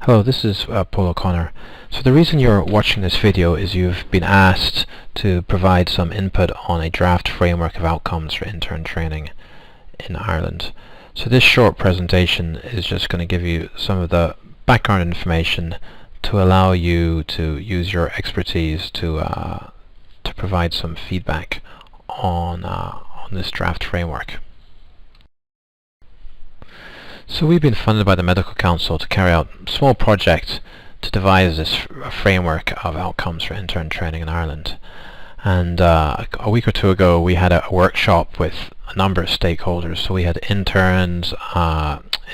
Hello, this is Paul O'Connor. So the reason you're watching this video is you've been asked to provide some input on a draft framework of outcomes for intern training in Ireland. So this short presentation is just going to give you some of the background information to allow you to use your expertise to provide some feedback on this draft framework. So we've been funded by the Medical Council to carry out a small project to devise this framework of outcomes for intern training in Ireland. And a week or two ago we had a workshop with a number of stakeholders. So we had interns,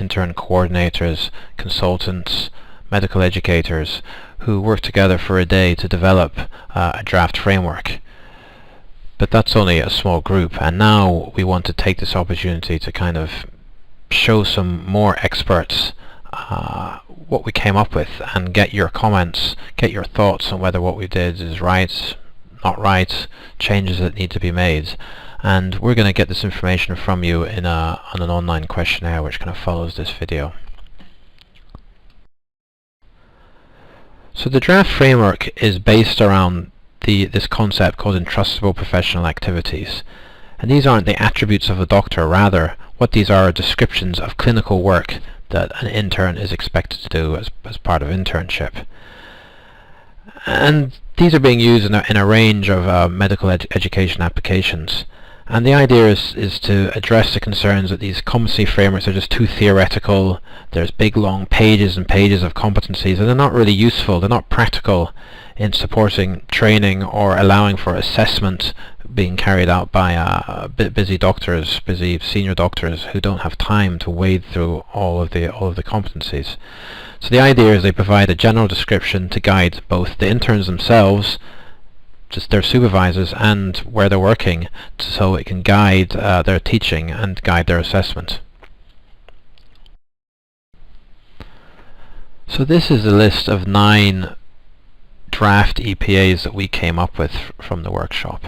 intern coordinators, consultants, medical educators who worked together for a day to develop a draft framework. But that's only a small group, and now we want to take this opportunity to kind of show some more experts what we came up with and get your comments, get your thoughts on whether what we did is right, not right, changes that need to be made. And we're going to get this information from you on an online questionnaire which kind of follows this video. So the draft framework is based around this concept called entrustable professional activities. And these aren't the attributes of a doctor, rather what these are descriptions of clinical work that an intern is expected to do as part of internship. And these are being used in a range of medical education applications. And the idea is to address the concerns that these competency frameworks are just too theoretical. There's big long pages and pages of competencies, and they're not really useful, they're not practical in supporting training or allowing for assessment being carried out by busy doctors, busy senior doctors who don't have time to wade through all of the competencies. So the idea is they provide a general description to guide both the interns themselves, just their supervisors, and where they're working, so it can guide their teaching and guide their assessment. So this is a list of 9 draft EPAs that we came up with from the workshop.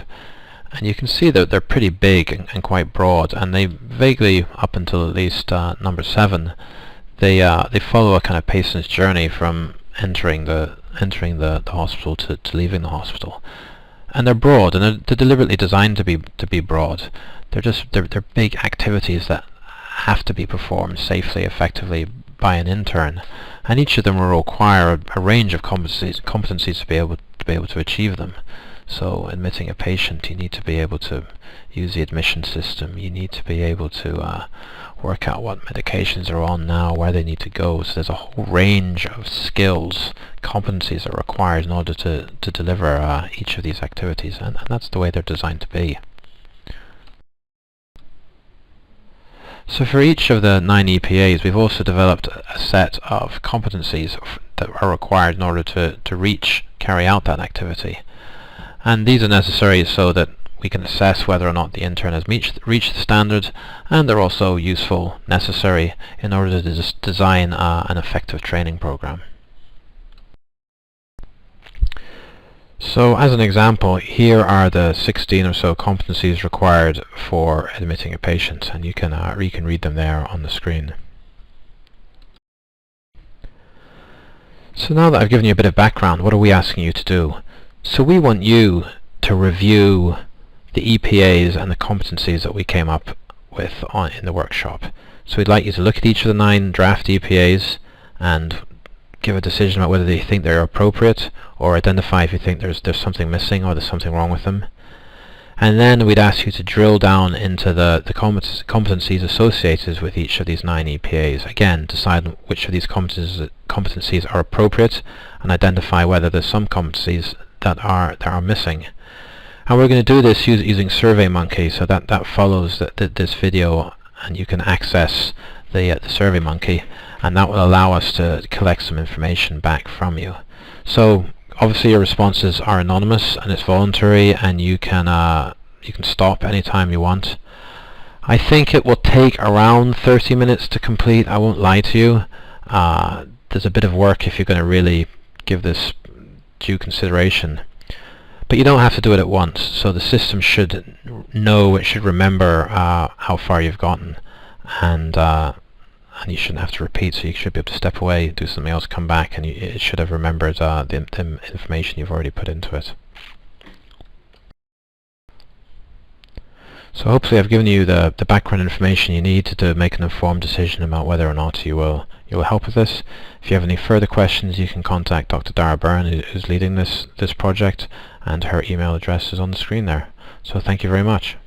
And you can see that they're pretty big and quite broad, and they vaguely, up until at least number 7, they follow a kind of patient's journey from entering the hospital to leaving the hospital. And they're broad, and they're deliberately designed to be broad. They're big activities that have to be performed safely, effectively by an intern, and each of them will require a range of competencies to be able to achieve them. So admitting a patient, you need to be able to use the admission system, you need to be able to work out what medications are on now, where they need to go. So there's a whole range of skills, competencies that are required in order to deliver each of these activities, and that's the way they're designed to be. So for each of the 9 EPAs, we've also developed a set of competencies that are required in order to carry out that activity. And these are necessary so that we can assess whether or not the intern has reached the standard, and they're also useful, necessary, in order to design an effective training program. So as an example, here are the 16 or so competencies required for admitting a patient, and you can read them there on the screen. So now that I've given you a bit of background, what are we asking you to do? So we want you to review the EPAs and the competencies that we came up with in the workshop. So we'd like you to look at each of the 9 draft EPAs and give a decision about whether you think they're appropriate, or identify if you think there's something missing or there's something wrong with them. And then we'd ask you to drill down into the competencies associated with each of these 9 EPAs. Again, decide which of these competencies are appropriate, and identify whether there's some competencies that are missing. And we're going to do this using SurveyMonkey, so that follows this video, and you can access the SurveyMonkey, and that will allow us to collect some information back from you. So obviously your responses are anonymous and it's voluntary, and you can stop anytime you want. I think it will take around 30 minutes to complete. I won't lie to you. There's a bit of work if you're going to really give this due consideration. But you don't have to do it at once, so the system should know, it should remember how far you've gotten, and and you shouldn't have to repeat, so you should be able to step away, do something else, come back, and it should have remembered the information you've already put into it. So hopefully I've given you the background information you need to make an informed decision about whether or not you will help with this. If you have any further questions, you can contact Dr. Dara Byrne, who's leading this project, and her email address is on the screen there. So thank you very much.